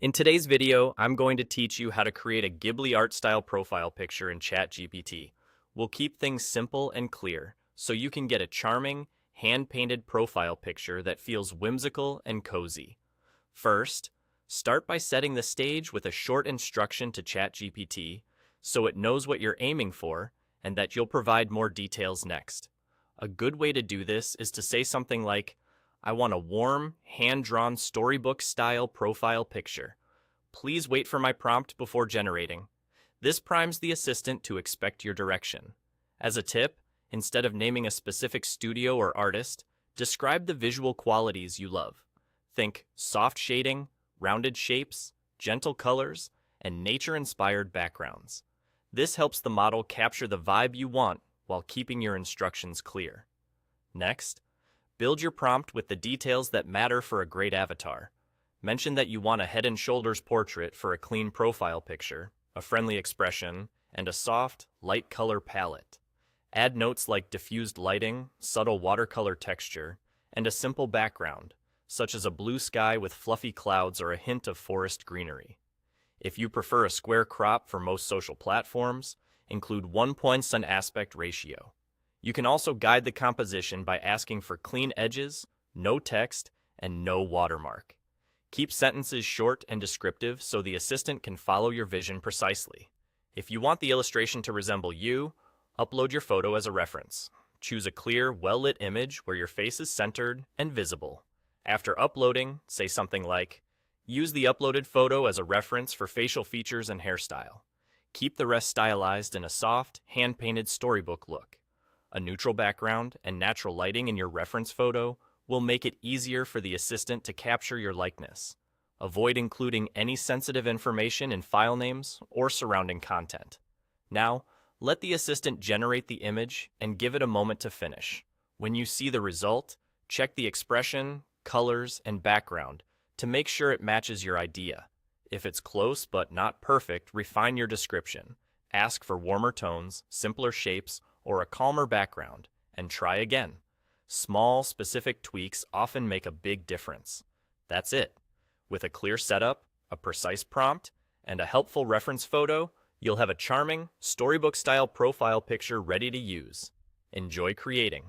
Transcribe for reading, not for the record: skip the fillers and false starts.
In today's video, I'm going to teach you how to create a Ghibli art style profile picture in ChatGPT. We'll keep things simple and clear, so you can get a charming, hand-painted profile picture that feels whimsical and cozy. First, start by setting the stage with a short instruction to ChatGPT so it knows what you're aiming for and that you'll provide more details next. A good way to do this is to say something like, I want a warm, hand-drawn storybook-style profile picture. Please wait for my prompt before generating. This primes the assistant to expect your direction. As a tip, instead of naming a specific studio or artist, describe the visual qualities you love. Think soft shading, rounded shapes, gentle colors, and nature-inspired backgrounds. This helps the model capture the vibe you want while keeping your instructions clear. Next, build your prompt with the details that matter for a great avatar. Mention that you want a head and shoulders portrait for a clean profile picture, a friendly expression, and a soft, light color palette. Add notes like diffused lighting, subtle watercolor texture, and a simple background, such as a blue sky with fluffy clouds or a hint of forest greenery. If you prefer a square crop for most social platforms, include 1:1 aspect ratio. You can also guide the composition by asking for clean edges, no text, and no watermark. Keep sentences short and descriptive so the assistant can follow your vision precisely. If you want the illustration to resemble you, upload your photo as a reference. Choose a clear, well-lit image where your face is centered and visible. After uploading, say something like, use the uploaded photo as a reference for facial features and hairstyle. Keep the rest stylized in a soft, hand-painted storybook look. A neutral background and natural lighting in your reference photo will make it easier for the assistant to capture your likeness. Avoid including any sensitive information in file names or surrounding content. Now, let the assistant generate the image and give it a moment to finish. When you see the result, check the expression, colors, and background to make sure it matches your idea. If it's close but not perfect, refine your description. Ask for warmer tones, simpler shapes, or a calmer background, and try again. Small, specific tweaks often make a big difference. That's it. With a clear setup, a precise prompt, and a helpful reference photo, you'll have a charming, storybook-style profile picture ready to use. Enjoy creating.